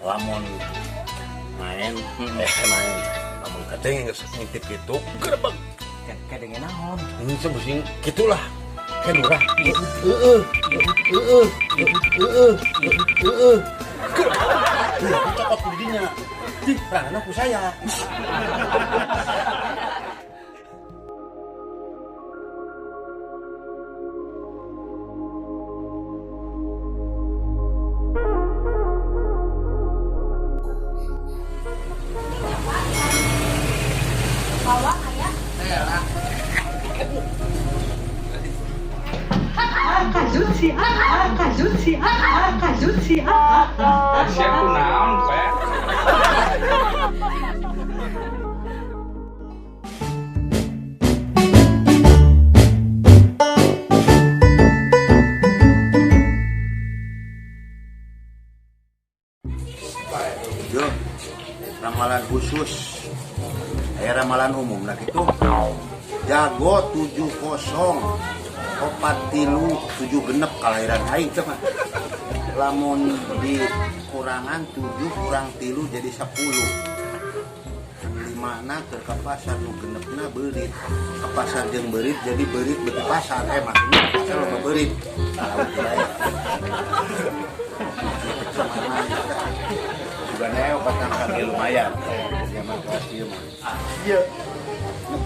lamun main lamun kadang yang ngintip gitu gerbang kadang naon ini sebusing gitulah kan murah cokot didinya di peranan aku saya. Siap kunaon, Pak? Yo, ramalan khusus. Ramalan umum nah gitu. Jago 70 4-3 7 genep kalahiran aing teh mah. Lamun di kurangan 7 kurang 3 jadi 10. 5 na ke pasar nu genepna beurit. Ke pasar jeung beurit jadi beurit beuti pasar maksudnya pasar loba beurit. Laut bae. Juga nih obat angkat lumayan. Ya mah kasih mah. Iya.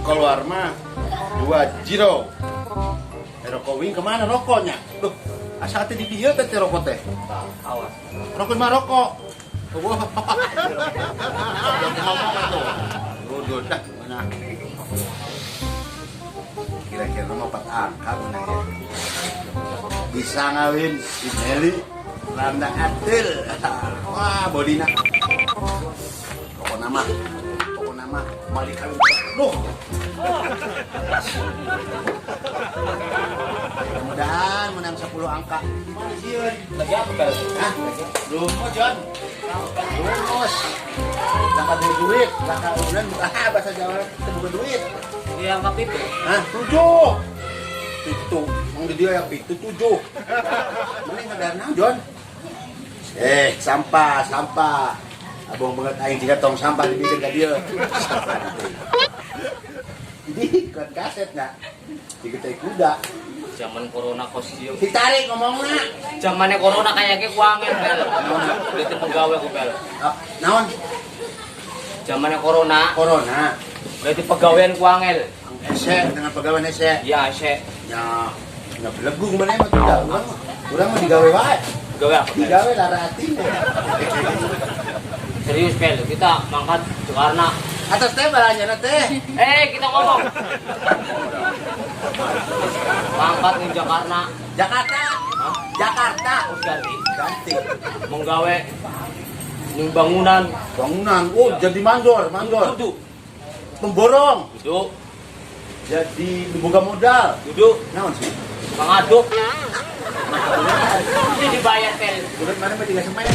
Keluar mah 2 jiro. Rokok wing kemana rokoknya? Duh, asal teh di dieu teh rokok teh. Awas. Rokok mah rokok. Wah. Duduk dah mana. Kira-kira mau 4 angka mana ya? Bisa ngawin si Meli Randa Atil. Wah, bodina. Pokok nama balik kawin. Duh. Mudah-mudahan menang 10 angka. Lagi apa, Bel? Hah? Rumah, John. Lurus. Laka duit. Laka bulan. Bahasa Jawa itu bukan duit. Ini angkat itu. Hah? 7. Itu. Mau di dia yang itu 7. Mana yang ada nang, John? Sampah. Abang banget aing jika tong sampah dibikin ke dia. Jadi kan kaset nggak? Diketek kuda. Zaman corona kosio. Ditarik ngomongnya. Zamannya corona kayaknya kuangin, Bel. Itu pegawai ku, Bel. Naon? Zamannya corona. Berarti pegawaian kuangel. Ese dengan pegawai ese. Ya, Syek. Ya, nggak belegung mana mah tidak. Urang mah digawe wae. Gawe apa? Bel? Digawe lara hatinya. Serius, Bel. Kita mangkat karena Atas teh balanya teh. kita ngomong. Mangkat di Jakarta. Hah? Jakarta. Terus ganti. Ganti. Menggawe ning bangunan. Oh, jadi mandor. Duduk. Pemborong. Duduk. Jadi membuka modal. Duduk. Naon sih? Mengaduk. Itu dibayar, Bel. Udah mana mah 3 semen.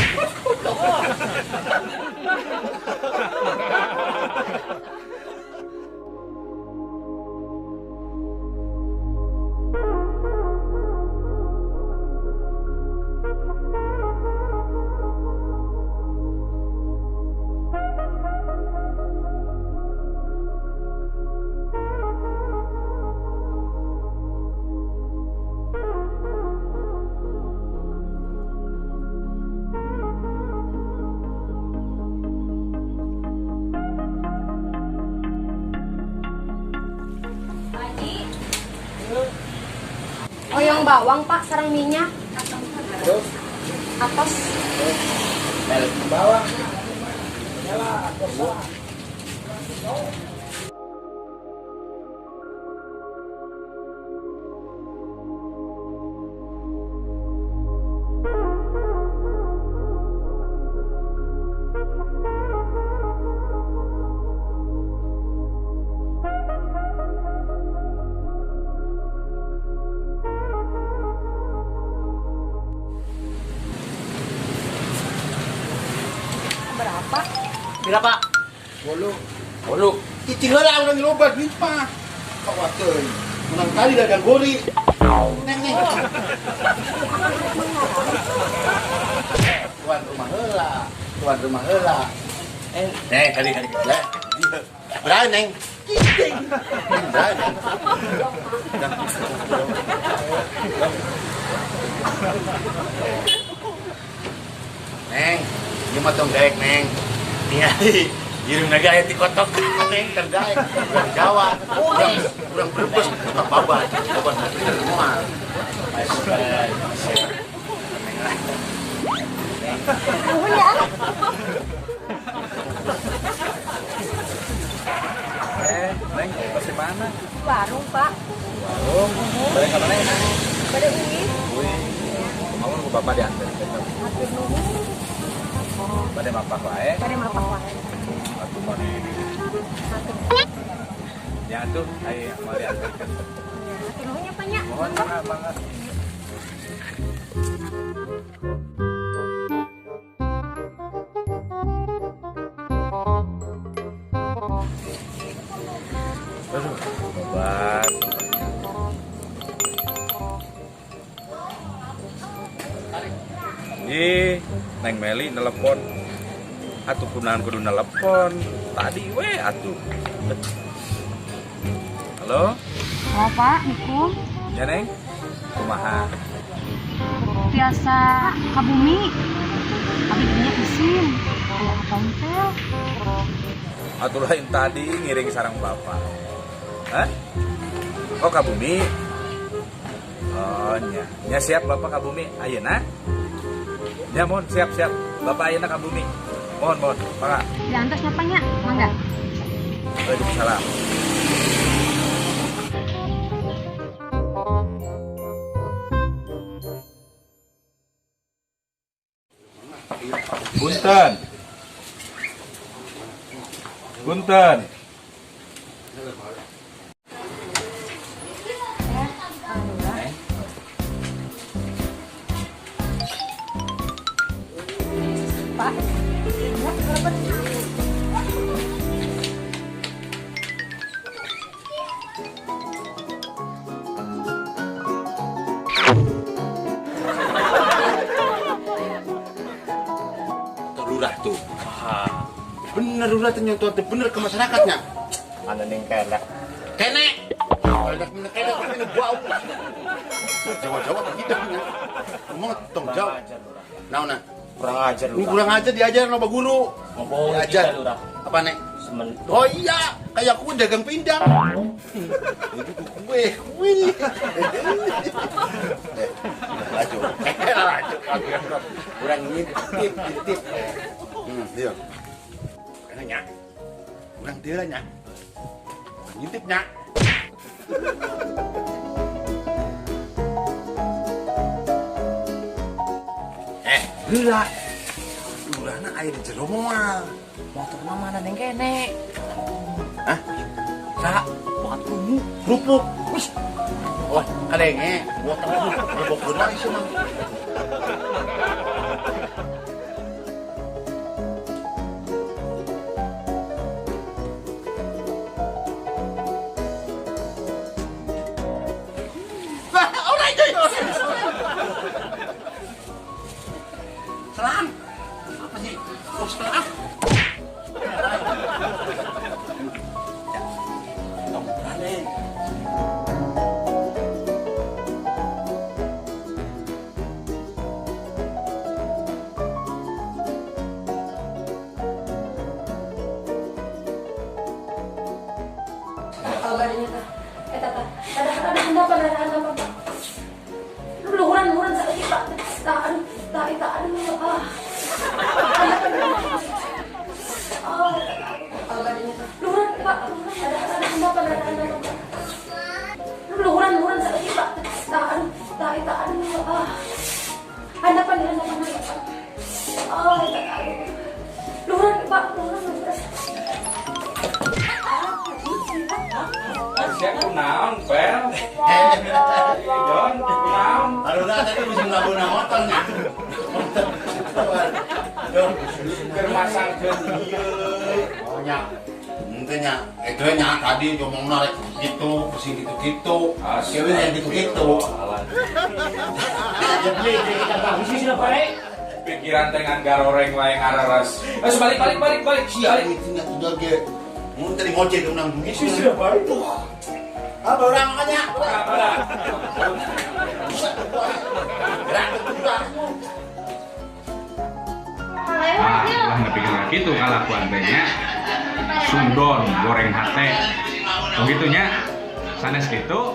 Oyong bawang Pak, sarang minyak. Terus Atos. bel bawang. Berapa? 10. Cicing heula urang loba duit mah. Kawateun. Menang kali dagang gori. Neng. Tuan rumah heula. tuan rumah heula. Neng, kali. Lah. Berani, Neng. Berani. Neng, ieu mah tong daek, Neng. Ningali, ieu naga aya ti kotok, Neng, keur daek. Urang Jawa. Urang Brebes, kotok babat. Babat moal. Neng, pasti mana? Warung, Pak. Warung. Balik ke mana ya? Pada ini. Mau ke bapak diantar. Hatur nuhun. Pada mapak wae. Pada mapak wae. Atuh mah. Hatur. Ya tuh, ayo mau diantar. Hatur nuhunnya, Pak nya. Mohon banget. Aduh, obat. Ih, Neng Meli telepon. Atuh kunaon kudu telepon. Tadi we atuh. Halo? Oh, Pak, Nikum. Ya, Neng. Kumaha? Biasa ke bumi. Abisnya isin. Kayak tompel. Atuh lain tadi ngiring sarang bapak. Hah? Oh, ka bumi. Oh, nya siap bapak ka bumi. Ayeuna? Ya, mohon siap. Bapak ayeuna ka bumi. Mohon, Pak. Diantar siapa nya? Mangga. Waalaikumsalam. Punten. Pak. Ya, berapa? Lurah tuh. Bener lurah ternyata bener ke masyarakatnya. Mana ning kena. Kene. Ada bener kene tapi bau. Jawa-jawa hidupnya. Ngomong tong jawab. Naona? Kurang ajar Lu kurang aja diajar sama guru. Ngomong Diajar. kita lurah. Apa nek? Semen. Oh iya, kayak aku dagang pindang. Itu kue. Laju. Kurang ngintip. Dia. Karena kurang dia nya. Ngintipnya. Gila. Lurahna air di jero moal. Motor mana ning kene? Hah? Sa, bukan kerupuk. Wih. Oh, kalenge. Buat kerupuk benar sih, Mang. Selang. Apa sih? Oh, selang. Badannya tah. Tata. Ada handap. Luhuran sakit Pak. Tak. Badannya tah. Luhuran Pak. Ada handap. Luhuran sakit Pak. Tak. Handapan. Luhuran Pak. Siap kunaon, Pel? Jon, kunaon? Harusnya tadi bisa ngabuna motornya. Keur masangkeun ieu. Oh nya. Entenya, itu nya tadi ngomong narik gitu, pusing gitu. Cewek yang gitu. Ya beli kita bagus sih Pak. pikiran dengan garoreng wae ngararas. Balik. Siap meetingnya tuh ge. Mun tadi ngoceh ke menang begitu. Sudah balik. Apa orang makanya? Gerak gerak. Lah ngepikir gitu kalakuan tehnya sundon goreng hate begitunya sanes gitu